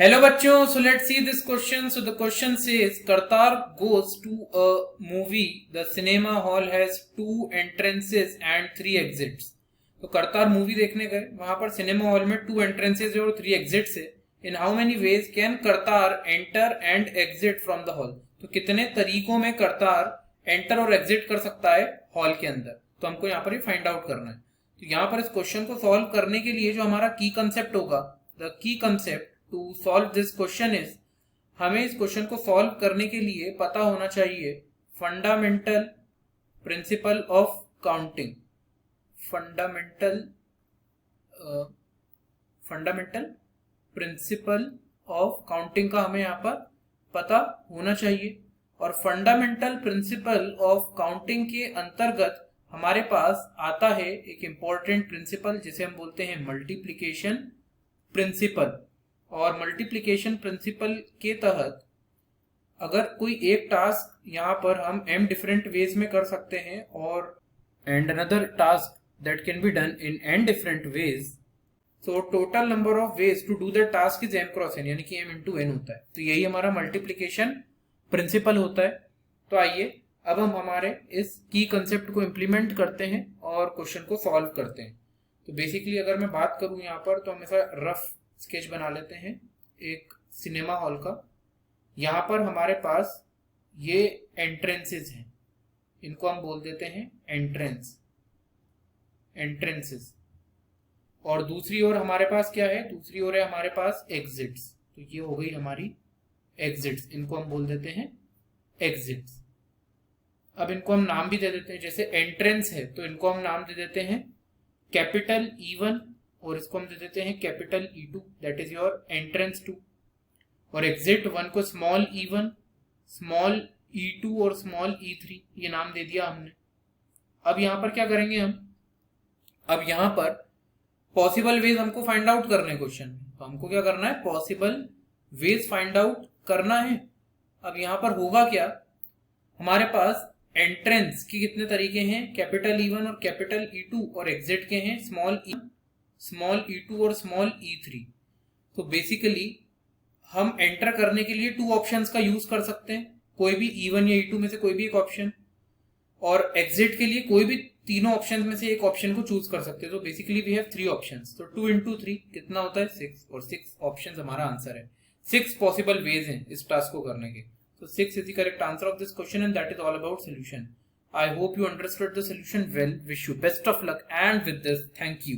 Hello बच्चों, so let's see this question. So the question says Kartar goes to a movie. The cinema hall has 2 entrances and 3 exits. तो Kartar movie देखने गए, वहां पर cinema hall में 2 entrances है और 3 exits है. In how many ways can Kartar enter and exit from the hall? तो कितने तरीकों में करतार एंटर और एग्जिट कर सकता है हॉल के अंदर? तो हमको यहाँ पर ही फाइंड आउट करना है. तो यहाँ पर इस क्वेश्चन को सॉल्व करने के लिए जो हमारा की कंसेप्ट होगा, the key concept to solve this question is, हमें इस क्वेश्चन को सॉल्व करने के लिए पता होना चाहिए fundamental principle of counting. Fundamental principle of counting का हमें यहाँ पर पता होना चाहिए. और फंडामेंटल प्रिंसिपल ऑफ काउंटिंग के अंतर्गत हमारे पास आता है एक इंपॉर्टेंट प्रिंसिपल जिसे हम बोलते हैं मल्टीप्लिकेशन प्रिंसिपल. और मल्टीप्लिकेशन प्रिंसिपल के तहत अगर कोई एक टास्क यहाँ पर हम m डिफरेंट वेज में कर सकते हैं और and another task that can be done in n different ways, so total number of ways to do the task is m cross n, यानी कि m इंटू n होता है. तो यही हमारा मल्टीप्लिकेशन प्रिंसिपल होता है. तो आइए अब हम हमारे इस की कंसेप्ट को इम्प्लीमेंट करते हैं और क्वेश्चन को सॉल्व करते हैं. तो बेसिकली अगर मैं बात करूं यहाँ पर, तो हम ऐसा रफ स्केच बना लेते हैं एक सिनेमा हॉल का. यहाँ पर हमारे पास ये एंट्रेंसेस हैं, इनको हम बोल देते हैं एंट्रेंसेस. और दूसरी ओर हमारे पास क्या है? दूसरी ओर है हमारे पास एग्जिट्स. तो ये हो गई हमारी एग्जिट्स, इनको हम बोल देते हैं एग्जिट्स. अब इनको हम नाम भी दे देते हैं. जैसे एंट्रेंस है तो इनको हम नाम दे देते हैं कैपिटल E1 और इसको हम दे देते हैं capital E2, that is your entrance 2. और एग्जिट 1 को स्मॉल E1, स्मॉल E2 और स्मॉल E3 ये नाम दे दिया हमने. अब यहाँ पर क्या करेंगे हम? अब यहाँ पर पॉसिबल वेज हमको फाइंड आउट करने क्वेश्चन में. तो हमको क्या करना है? पॉसिबल वेज फाइंड आउट करना है. अब यहाँ पर होगा क्या? हमारे पास एंट्रेंस के कितने तरीके हैं? कैपिटल E1 और कैपिटल E2, और एग्जिट के हैं स्मॉल E2 और स्मॉल E3. तो बेसिकली हम एंटर करने के लिए 2 ऑप्शंस का यूज कर सकते हैं, कोई भी E1 या E2 में से कोई भी एक ऑप्शन. और एग्जिट के लिए कोई भी तीनों ऑप्शन में से एक ऑप्शन को चूज कर सकते हैं. तो बेसिकली वी हैव 3 ऑप्शंस. तो 2 इंटू 3 कितना होता है? 6. और 6 ऑप्शंस हमारा आंसर है. 6 पॉसिबल वेज हैं इस टास्क को करने के. So 6 is the correct answer of this question, and that is all about solution. I hope you understood the solution well. Wish you best of luck, and with this, thank you.